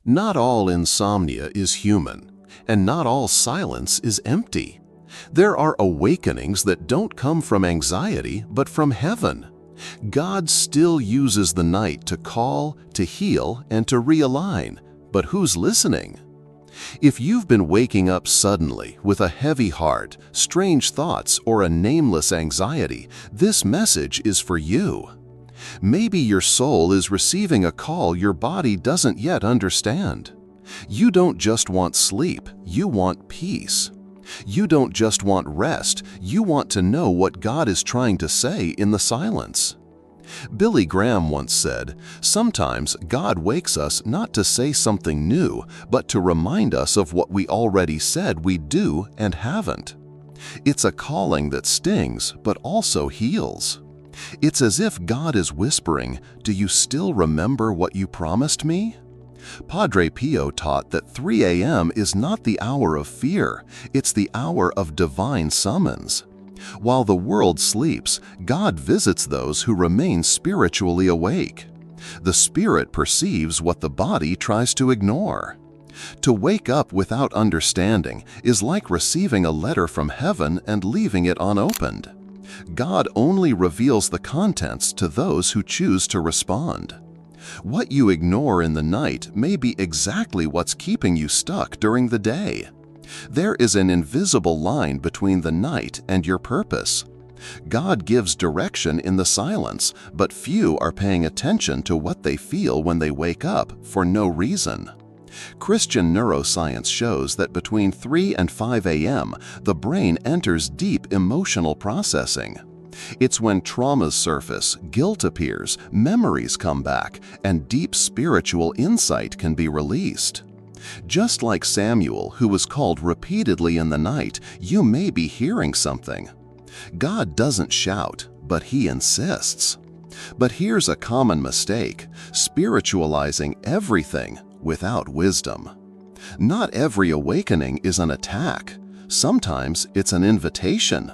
Not all insomnia is human, and not all silence is empty. There are awakenings that don't come from anxiety, but from heaven. God still uses the night to call, to heal, and to realign, but who's listening? If you've been waking up suddenly with a heavy heart, strange thoughts, or a nameless anxiety, this message is for you. Maybe your soul is receiving a call your body doesn't yet understand. You don't just want sleep, you want peace. You don't just want rest, you want to know what God is trying to say in the silence. Billy Graham once said, "Sometimes God wakes us not to say something new, but to remind us of what we already said we do and haven't." It's a calling that stings, but also heals. It's as if God is whispering, "Do you still remember what you promised me?" Padre Pio taught that 3 a.m. is not the hour of fear, it's the hour of divine summons. While the world sleeps, God visits those who remain spiritually awake. The spirit perceives what the body tries to ignore. To wake up without understanding is like receiving a letter from heaven and leaving it unopened. God only reveals the contents to those who choose to respond. What you ignore in the night may be exactly what's keeping you stuck during the day. There is an invisible line between the night and your purpose. God gives direction in the silence, but few are paying attention to what they feel when they wake up for no reason. Christian neuroscience shows that between 3 and 5 a.m., the brain enters deep emotional processing. It's when traumas surface, guilt appears, memories come back, and deep spiritual insight can be released. Just like Samuel, who was called repeatedly in the night, you may be hearing something. God doesn't shout, but He insists. But here's a common mistake: spiritualizing everything without wisdom. Not every awakening is an attack. Sometimes it's an invitation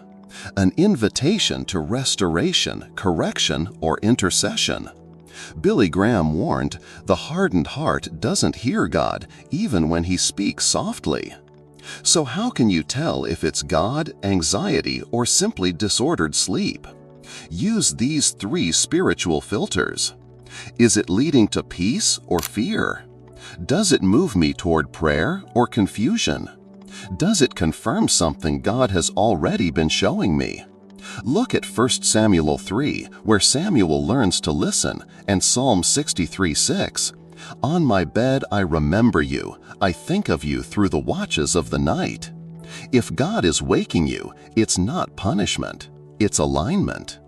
to restoration, correction, or intercession. Billy Graham warned, "The hardened heart doesn't hear God, even when He speaks softly." So how can you tell if it's God, anxiety, or simply disordered sleep? Use these 3 spiritual filters. Is it leading to peace or fear? Does it move me toward prayer or confusion? Does it confirm something God has already been showing me? Look at 1 Samuel 3, where Samuel learns to listen, and Psalm 63:6. "On my bed I remember you, I think of you through the watches of the night." If God is waking you, it's not punishment, it's alignment.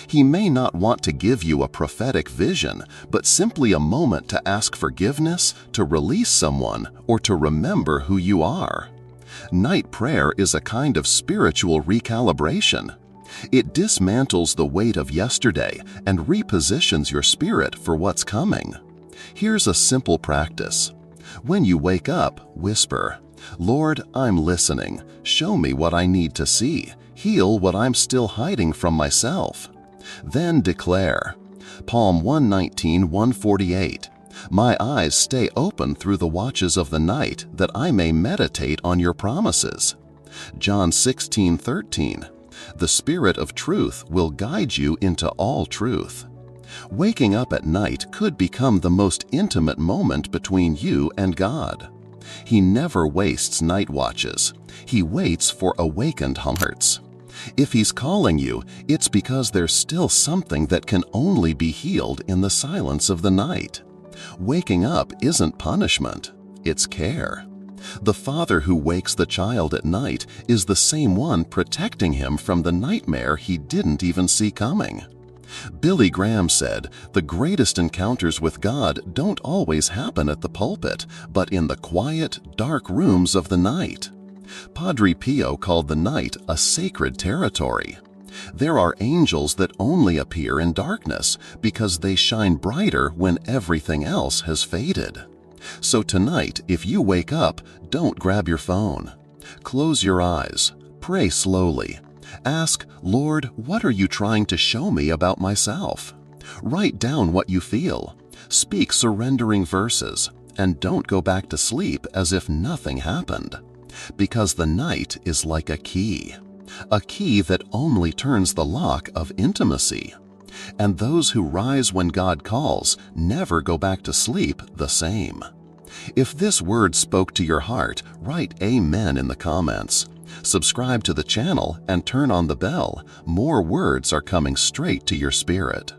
He may not want to give you a prophetic vision, but simply a moment to ask forgiveness, to release someone, or to remember who you are. Night prayer is a kind of spiritual recalibration. It dismantles the weight of yesterday and repositions your spirit for what's coming. Here's a simple practice. When you wake up, whisper, "Lord, I'm listening. Show me what I need to see. Heal what I'm still hiding from myself." Then declare, Psalm 119:148, "My eyes stay open through the watches of the night, that I may meditate on your promises." John 16:13, "The Spirit of truth will guide you into all truth." Waking up at night could become the most intimate moment between you and God. He never wastes night watches. He waits for awakened hearts. If He's calling you, it's because there's still something that can only be healed in the silence of the night. Waking up isn't punishment, it's care. The father who wakes the child at night is the same one protecting him from the nightmare he didn't even see coming. Billy Graham said, "The greatest encounters with God don't always happen at the pulpit, but in the quiet, dark rooms of the night." Padre Pio called the night a sacred territory. There are angels that only appear in darkness because they shine brighter when everything else has faded. So tonight, if you wake up, don't grab your phone. Close your eyes. Pray slowly. Ask, "Lord, what are you trying to show me about myself?" Write down what you feel. Speak surrendering verses. and don't go back to sleep as if nothing happened. Because the night is like a key that only turns the lock of intimacy. And those who rise when God calls never go back to sleep the same. If this word spoke to your heart, write Amen in the comments. Subscribe to the channel and turn on the bell. More words are coming straight to your spirit.